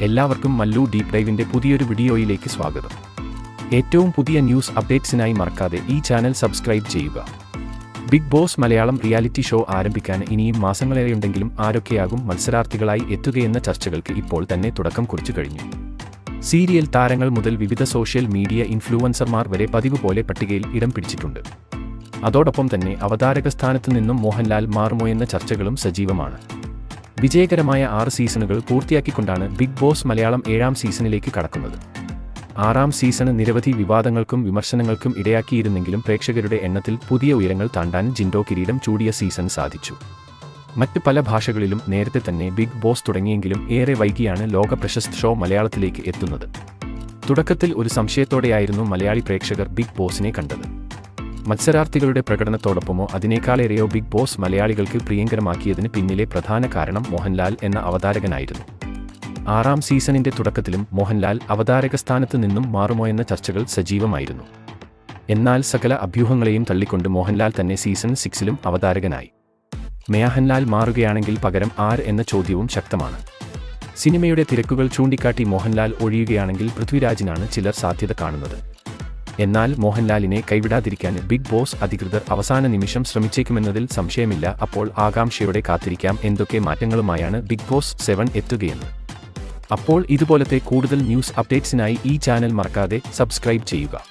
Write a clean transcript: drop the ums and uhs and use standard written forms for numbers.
എല്ലാവർക്കും മല്ലു ഡീപ് ഡൈവിന്റെ പുതിയൊരു വീഡിയോയിലേക്ക് സ്വാഗതം. ഏറ്റവും പുതിയ ന്യൂസ് അപ്ഡേറ്റ്സിനായി മറക്കാതെ ഈ ചാനൽ സബ്സ്ക്രൈബ് ചെയ്യുക. Bigg Boss Malayalam reality show ആരംഭിക്കാൻ ഇനിയും മാസങ്ങളേറെയുണ്ടെങ്കിലും ആരൊക്കെയാകും മത്സരാർത്ഥികളായി എത്തുകയെന്ന ചർച്ചകൾക്ക് ഇപ്പോൾ തന്നെ തുടക്കം കുറിച്ചു കഴിഞ്ഞു. സീരിയൽ താരങ്ങൾ മുതൽ വിവിധ സോഷ്യൽ മീഡിയ ഇൻഫ്ലുവൻസർമാർ വരെ പതിവ് പോലെ പട്ടികയിൽ ഇടം പിടിച്ചിട്ടുണ്ട്. അതോടൊപ്പം തന്നെ അവതാരക സ്ഥാനത്ത് നിന്നും മോഹൻലാൽ മാറുമോയെന്ന ചർച്ചകളും സജീവമാണ്. വിജയകരമായ 6 സീസണുകൾ പൂർത്തിയാക്കിക്കൊണ്ടാണ് ബിഗ് ബോസ് മലയാളം 7ാം സീസണിലേക്ക് കടക്കുന്നത്. 6ാം സീസണ് നിരവധി വിവാദങ്ങൾക്കും വിമർശനങ്ങൾക്കും ഇടയാക്കിയിരുന്നെങ്കിലും പ്രേക്ഷകരുടെ എണ്ണത്തിൽ പുതിയ ഉയരങ്ങൾ താണ്ടാൻ ജിൻഡോ കിരീടം ചൂടിയ സീസൺ സാധിച്ചു. മറ്റ് പല ഭാഷകളിലും നേരത്തെ തന്നെ ബിഗ് ബോസ് തുടങ്ങിയെങ്കിലും ഏറെ വൈകിയാണ് ലോക പ്രശസ്ത ഷോ മലയാളത്തിലേക്ക് എത്തുന്നത്. തുടക്കത്തിൽ ഒരു സംശയത്തോടെയായിരുന്നു മലയാളി പ്രേക്ഷകർ ബിഗ് ബോസിനെ കണ്ടത്. മത്സരാർത്ഥികളുടെ പ്രകടനത്തോടൊപ്പമോ അതിനേക്കാളേറെയോ ബിഗ് ബോസ് മലയാളികൾക്ക് പ്രിയങ്കരമാക്കിയതിന് പിന്നിലെ പ്രധാന കാരണം മോഹൻലാൽ എന്ന അവതാരകനായിരുന്നു. 6ാം സീസണിന്റെ തുടക്കത്തിലും മോഹൻലാൽ അവതാരക സ്ഥാനത്ത് നിന്നും മാറുമോയെന്ന ചർച്ചകൾ സജീവമായിരുന്നു. എന്നാൽ സകല അഭ്യൂഹങ്ങളെയും തള്ളിക്കൊണ്ട് മോഹൻലാൽ തന്നെ സീസൺ 6ലും അവതാരകനായി. മോഹൻലാൽ മാറുകയാണെങ്കിൽ പകരം ആര് എന്ന ചോദ്യവും ശക്തമാണ്. സിനിമയുടെ തിരക്കുകൾ ചൂണ്ടിക്കാട്ടി മോഹൻലാൽ ഒഴിയുകയാണെങ്കിൽ പൃഥ്വിരാജിനാണ് ചിലർ സാധ്യത കാണുന്നത്. എന്നാൽ മോഹൻലാലിനെ കൈവിടാതിരിക്കാൻ ബിഗ് ബോസ് അധികൃതർ അവസാന നിമിഷം ശ്രമിച്ചേക്കുമെന്നതിൽ സംശയമില്ല. അപ്പോൾ ആകാംക്ഷയോടെ കാത്തിരിക്കാം എന്തൊക്കെ മാറ്റങ്ങളുമായാണ് ബിഗ് ബോസ് 7 എത്തുകയെന്ന്. അപ്പോൾ ഇതുപോലത്തെ കൂടുതൽ ന്യൂസ് അപ്ഡേറ്റ്സിനായി ഈ ചാനൽ മറക്കാതെ സബ്സ്ക്രൈബ് ചെയ്യുക.